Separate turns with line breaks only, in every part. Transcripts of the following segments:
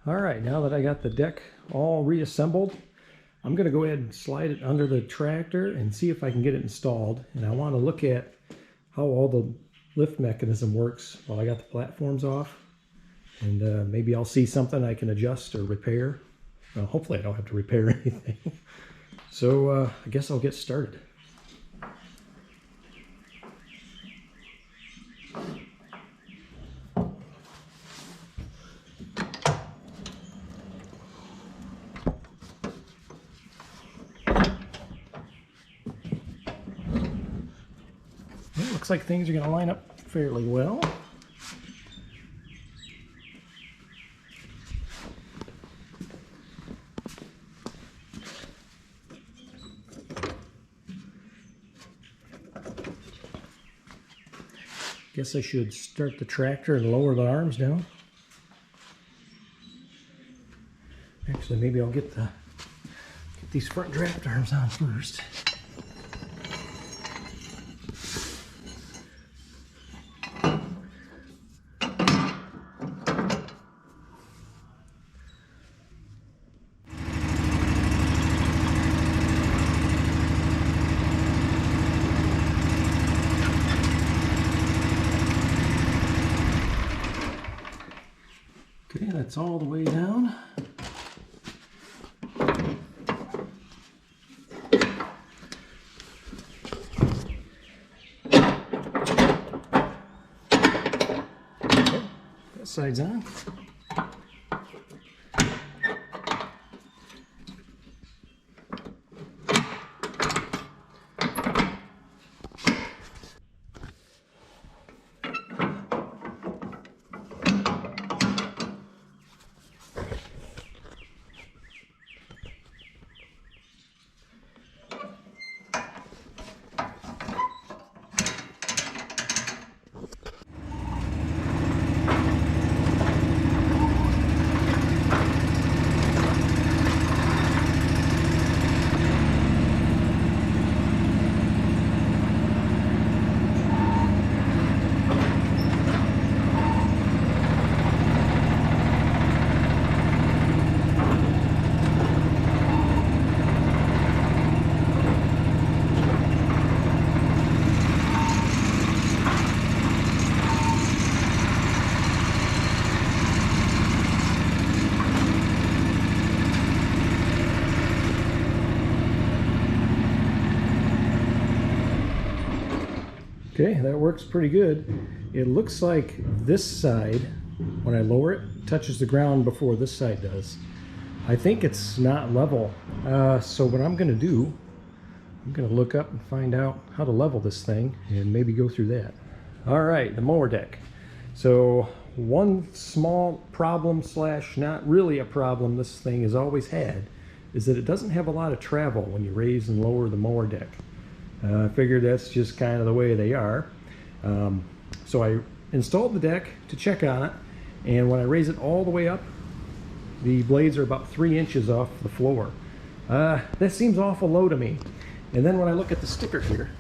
All right, now that I got the deck all reassembled, I'm going to go ahead and slide it under the tractor and see if I can get it installed. And I want to look at how all the lift mechanism works while I got the platforms off. And maybe I'll see something I can adjust or repair. Well, hopefully I don't have to repair anything. So I guess I'll get started. It looks like things are going to line up fairly well. Guess I should start the tractor and lower the arms down. Actually, maybe I'll get these front draft arms on first. Okay, that's all the way down. Okay, that side's on. Okay, that works pretty good. It looks like this side, when I lower it, touches the ground before this side does. I think it's not level. So what I'm going to do, I'm going to look up and find out how to level this thing and maybe go through that. All right, the mower deck. So one small problem slash not really a problem this thing has always had is that it doesn't have a lot of travel when you raise and lower the mower deck. I figured that's just kind of the way they are. So I installed the deck to check on it, and when I raise it all the way up, the blades are about 3 inches off the floor. That seems awful low to me. And then when I look at the sticker here,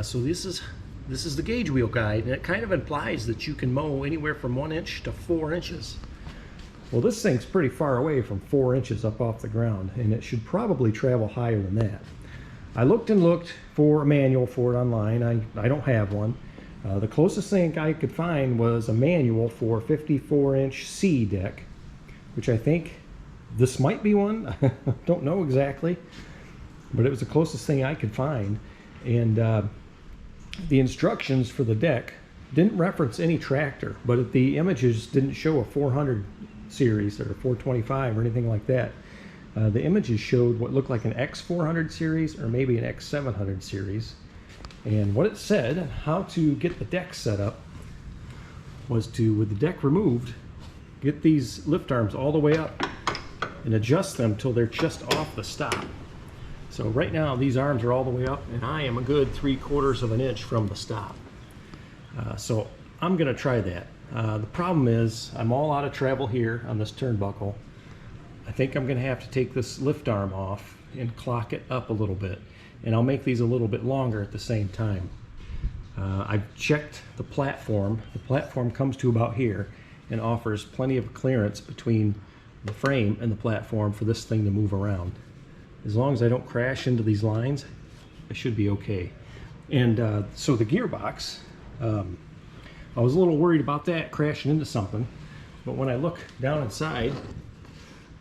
so this is the gauge wheel guide, and it kind of implies that you can mow anywhere from 1 inch to 4 inches. Well, this thing's pretty far away from 4 inches up off the ground, and it should probably travel higher than that. I looked and looked for a manual for it online. I don't have one. The closest thing I could find was a manual for 54-inch C deck, which I think this might be one. I don't know exactly, but it was the closest thing I could find. And the instructions for the deck didn't reference any tractor, but the images didn't show a 400 series or a 425 or anything like that. The images showed what looked like an X400 series or maybe an X700 series. And what it said, how to get the deck set up, was to, with the deck removed, get these lift arms all the way up and adjust them till they're just off the stop. So right now these arms are all the way up and I am a good 3/4 of an inch from the stop. So I'm going to try that. The problem is I'm all out of travel here on this turnbuckle. I think I'm going to have to take this lift arm off and clock it up a little bit, and I'll make these a little bit longer at the same time. I've checked the platform. The platform comes to about here, and offers plenty of clearance between the frame and the platform for this thing to move around. As long as I don't crash into these lines, I should be okay. And so the gearbox, I was a little worried about that crashing into something, but when I look down inside,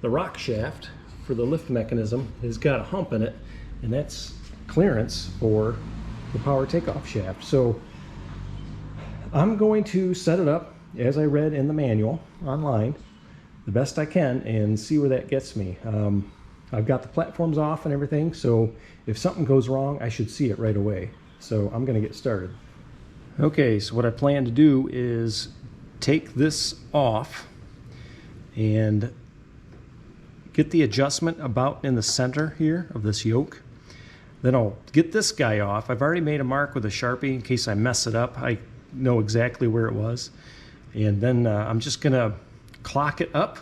the rock shaft for the lift mechanism has got a hump in it, and that's clearance for the power takeoff shaft. So I'm going to set it up as I read in the manual online the best I can and see where that gets me. I've got the platforms off and everything, so if something goes wrong, I should see it right away. So I'm going to get started. Okay, so what I plan to do is take this off and get the adjustment about in the center here of this yoke. Then I'll get this guy off. I've already made a mark with a Sharpie in case I mess it up. I know exactly where it was. And then I'm just gonna clock it up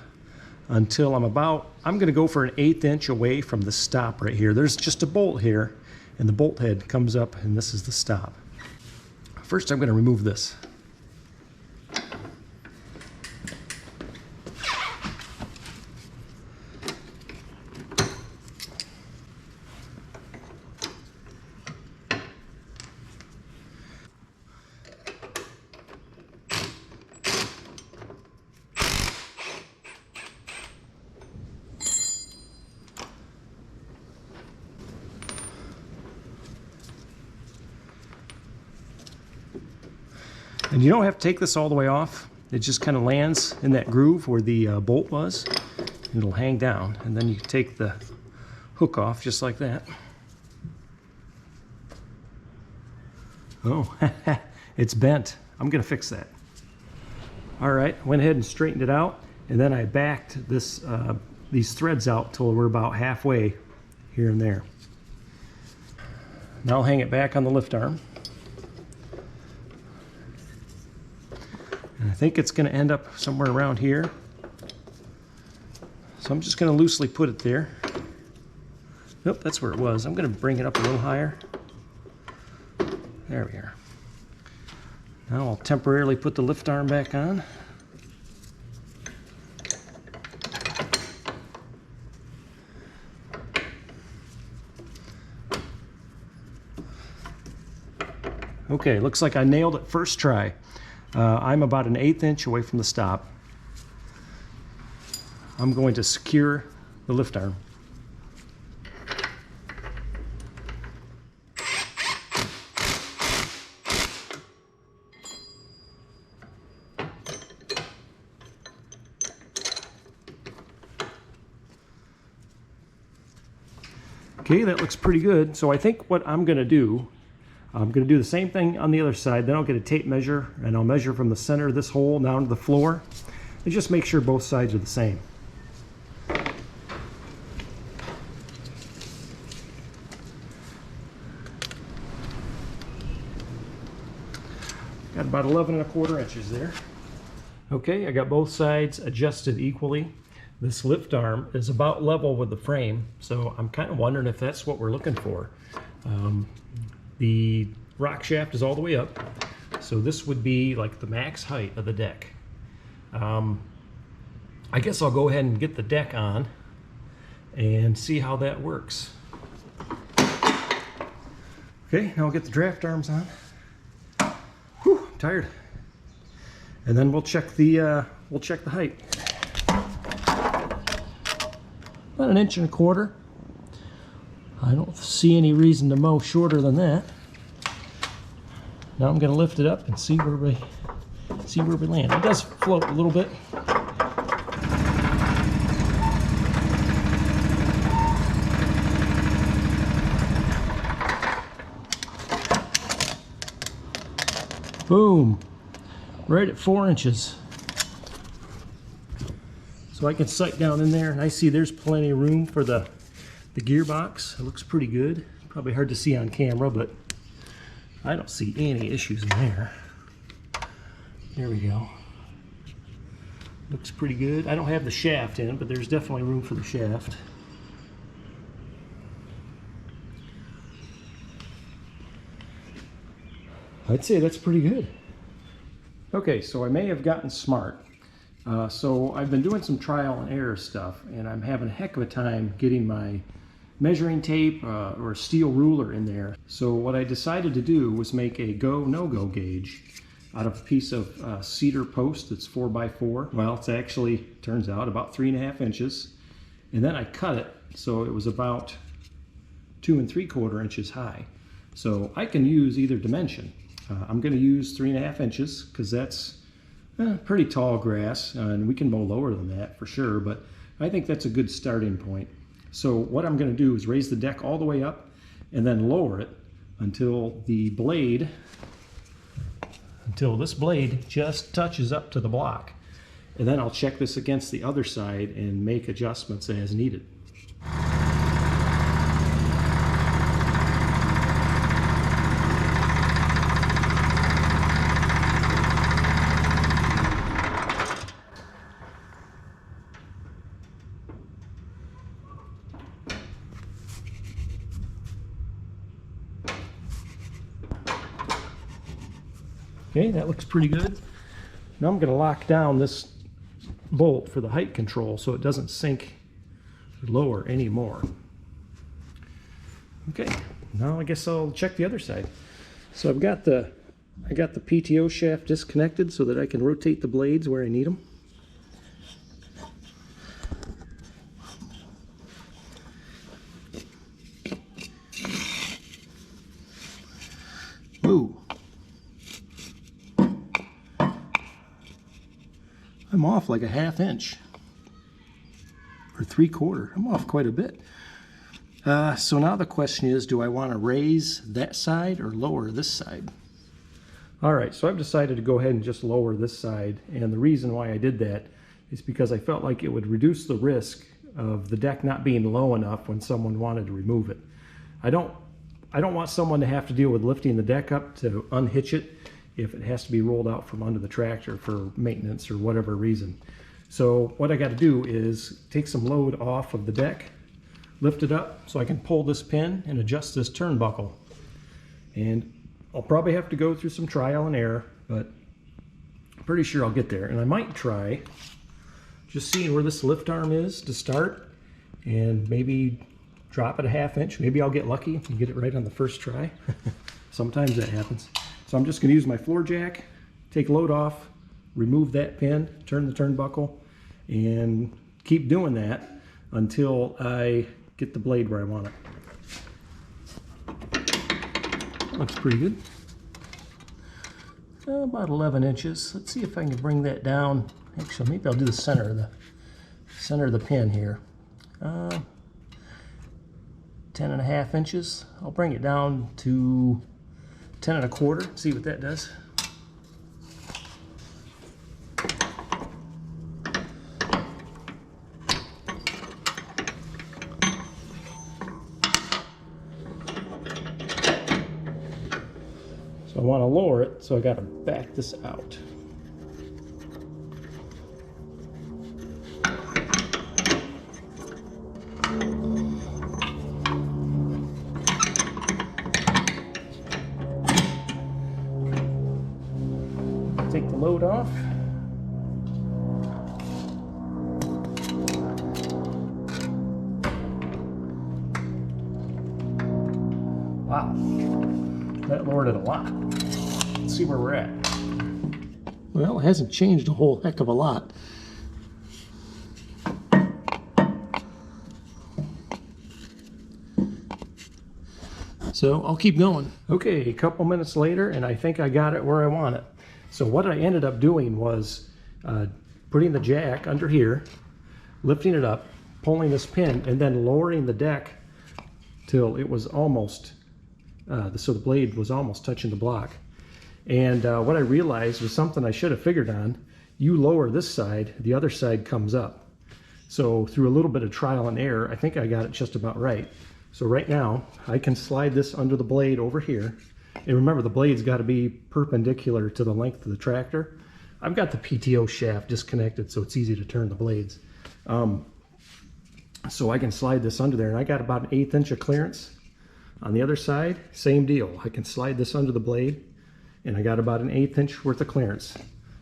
until I'm gonna go for an 1/8 inch away from the stop right here. There's just a bolt here, and the bolt head comes up, and this is the stop. First, I'm gonna remove this. And you don't have to take this all the way off. It just kind of lands in that groove where the bolt was. It'll hang down, and then you can take the hook off just like that. Oh, it's bent. I'm gonna fix that. All right, went ahead and straightened it out, and then I backed these threads out till we're about halfway here and there. Now I'll hang it back on the lift arm. And I think it's going to end up somewhere around here. So I'm just going to loosely put it there. Nope, that's where it was. I'm going to bring it up a little higher. There we are. Now I'll temporarily put the lift arm back on. Okay, looks like I nailed it first try. I'm about an 1/8 inch away from the stop. I'm going to secure the lift arm. Okay, that looks pretty good. So I think what I'm going to do the same thing on the other side. Then I'll get a tape measure, and I'll measure from the center of this hole down to the floor, and just make sure both sides are the same. Got about 11¼ inches there. Okay, I got both sides adjusted equally. This lift arm is about level with the frame, so I'm kind of wondering if that's what we're looking for. The rock shaft is all the way up, so this would be like the max height of the deck. I guess I'll go ahead and get the deck on and see how that works. Okay, now I'll get the draft arms on. Whew, I'm tired. And then we'll check the height. About 1¼ inch. I don't see any reason to mow shorter than that. Now I'm going to lift it up and see where we land. It does float a little bit. Boom! Right at 4 inches. So I can sight down in there, and I see there's plenty of room for the gearbox. It looks pretty good. Probably hard to see on camera, but I don't see any issues in there. There we go. Looks pretty good. I don't have the shaft in, but there's definitely room for the shaft. I'd say that's pretty good. Okay, so I may have gotten smart. So I've been doing some trial and error stuff, and I'm having a heck of a time getting my measuring tape or a steel ruler in there. So what I decided to do was make a go, no-go gauge out of a piece of cedar post that's 4x4. Well, it's actually, turns out, about 3.5 inches. And then I cut it so it was about 2 3/4 inches high. So I can use either dimension. I'm going to use 3.5 inches because that's pretty tall grass, and we can mow lower than that for sure, but I think that's a good starting point. So what I'm going to do is raise the deck all the way up and then lower it until this blade just touches up to the block. And then I'll check this against the other side and make adjustments as needed. Okay, that looks pretty good. Now I'm going to lock down this bolt for the height control so it doesn't sink lower anymore. Okay, now I guess I'll check the other side. So I got the PTO shaft disconnected so that I can rotate the blades where I need them. Ooh. I'm off like a 1/2 inch or 3/4. I'm off quite a bit. So now the question is, do I want to raise that side or lower this side? All right, so I've decided to go ahead and just lower this side, and the reason why I did that is because I felt like it would reduce the risk of the deck not being low enough when someone wanted to remove it. I don't want someone to have to deal with lifting the deck up to unhitch it if it has to be rolled out from under the tractor for maintenance or whatever reason. So what I got to do is take some load off of the deck, lift it up so I can pull this pin and adjust this turnbuckle. And I'll probably have to go through some trial and error, but I'm pretty sure I'll get there. And I might try just seeing where this lift arm is to start and maybe drop it a 1/2 inch. Maybe I'll get lucky and get it right on the first try. Sometimes that happens. So I'm just going to use my floor jack, take load off, remove that pin, turn the turnbuckle, and keep doing that until I get the blade where I want it. Looks pretty good. About 11 inches. Let's see if I can bring that down. Actually, maybe I'll do the center of the pin here. 10.5 inches. I'll bring it down to 10 1/4, see what that does. So I want to lower it, so I got to back this out. Take the load off. Wow, that lowered it a lot. Let's see where we're at. Well, it hasn't changed a whole heck of a lot. So I'll keep going. Okay, a couple minutes later, and I think I got it where I want it. So what I ended up doing was putting the jack under here, lifting it up, pulling this pin, and then lowering the deck till it was almost, so the blade was almost touching the block. And what I realized was something I should have figured on. You lower this side, the other side comes up. So through a little bit of trial and error, I think I got it just about right. So right now, I can slide this under the blade over here. And remember, the blade's got to be perpendicular to the length of the tractor. I've got the PTO shaft disconnected, so it's easy to turn the blades. So I can slide this under there, and I got about 1/8 inch of clearance. On the other side, same deal. I can slide this under the blade, and I got about 1/8 inch worth of clearance.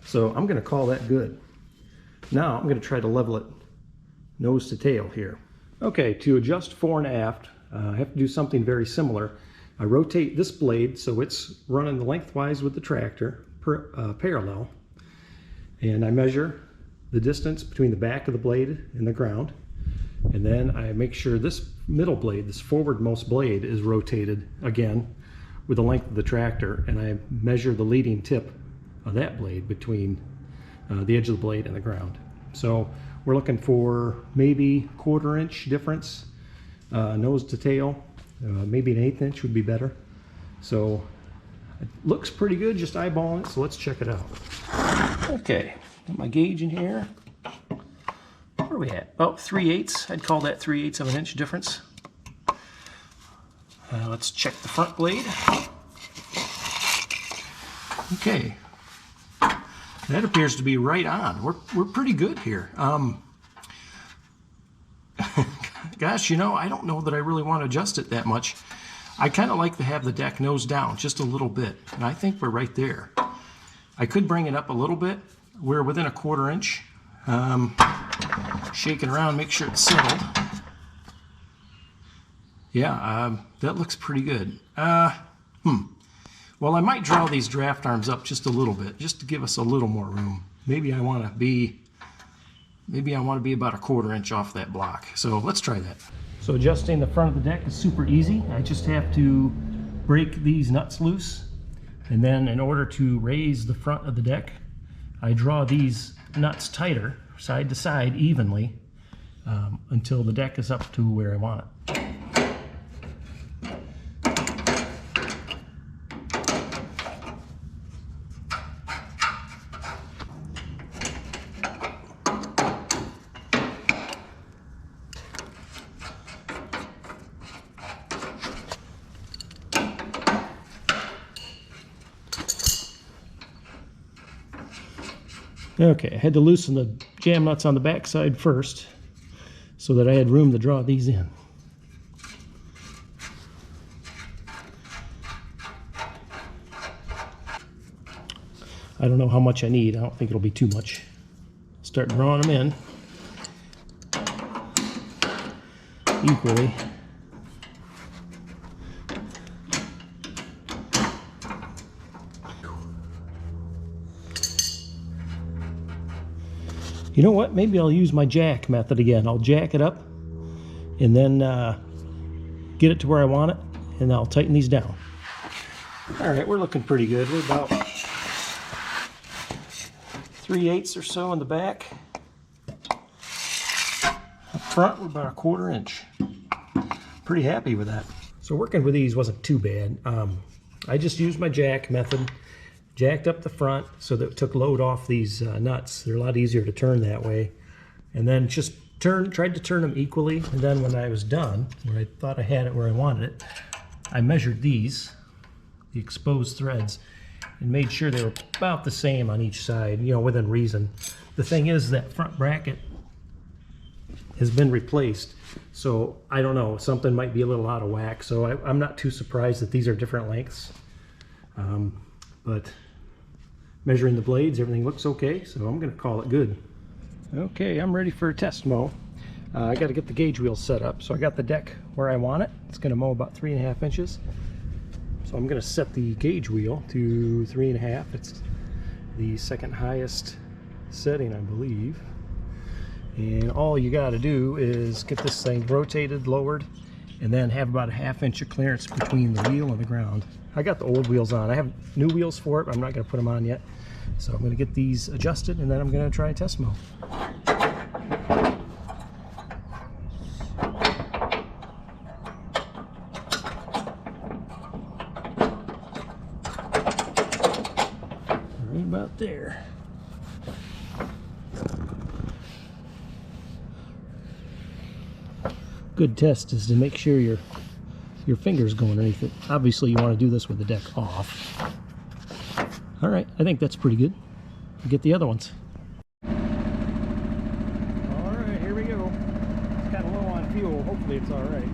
So I'm going to call that good. Now I'm going to try to level it nose to tail here. Okay, to adjust fore and aft, I have to do something very similar. I rotate this blade so it's running lengthwise with the tractor, parallel, and I measure the distance between the back of the blade and the ground, and then I make sure this middle blade, this forwardmost blade, is rotated again with the length of the tractor, and I measure the leading tip of that blade between the edge of the blade and the ground. So we're looking for maybe 1/4 inch difference, nose to tail. Maybe an 1/8 inch would be better. So it looks pretty good just eyeballing it, so let's check it out. Okay, got my gauge in here. Where are we at? About 3/8. I'd call that 3/8 of an inch difference. Let's check the front blade. Okay, that appears to be right on. We're pretty good here. Gosh, you know, I don't know that I really want to adjust it that much. I kind of like to have the deck nose down just a little bit, and I think we're right there. I could bring it up a little bit. We're within a 1/4 inch. Shaking around, make sure it's settled. Yeah, that looks pretty good. Well, I might draw these draft arms up just a little bit, just to give us a little more room. Maybe I want to be about a 1/4 inch off that block. So let's try that. So adjusting the front of the deck is super easy. I just have to break these nuts loose. And then in order to raise the front of the deck, I draw these nuts tighter, side to side, evenly, until the deck is up to where I want it. Okay, I had to loosen the jam nuts on the back side first so that I had room to draw these in. I don't know how much I need. I don't think it'll be too much. Start drawing them in equally. You know what? Maybe I'll use my jack method again. I'll jack it up and then get it to where I want it, and I'll tighten these down. All right, we're looking pretty good. We're about 3/8 or so in the back. Up front, we're about a 1/4 inch. Pretty happy with that. So working with these wasn't too bad. I just used my jack method. Jacked up the front so that it took load off these nuts. They're a lot easier to turn that way. And then just tried to turn them equally. And then when I was done, when I thought I had it where I wanted it, I measured these, the exposed threads, and made sure they were about the same on each side, you know, within reason. The thing is that front bracket has been replaced. So I don't know, something might be a little out of whack. So I'm not too surprised that these are different lengths. But measuring the blades, everything looks okay, so I'm going to call it good. Okay, I'm ready for a test mow. I got to get the gauge wheel set up. So I got the deck where I want it. It's going to mow about 3.5 inches. So I'm going to set the gauge wheel to 3.5. It's the second highest setting, I believe. And all you got to do is get this thing rotated, lowered, and then have about a 1/2 inch of clearance between the wheel and the ground. I got the old wheels on. I have new wheels for it, but I'm not going to put them on yet. So I'm going to get these adjusted, and then I'm going to try a test mow. Right about there. Good test is to make sure your fingers go underneath it. Obviously you want to do this with the deck off. All right, I think that's pretty good. Get the other ones. All right, here we go. It's kind of low on fuel. Hopefully it's all right.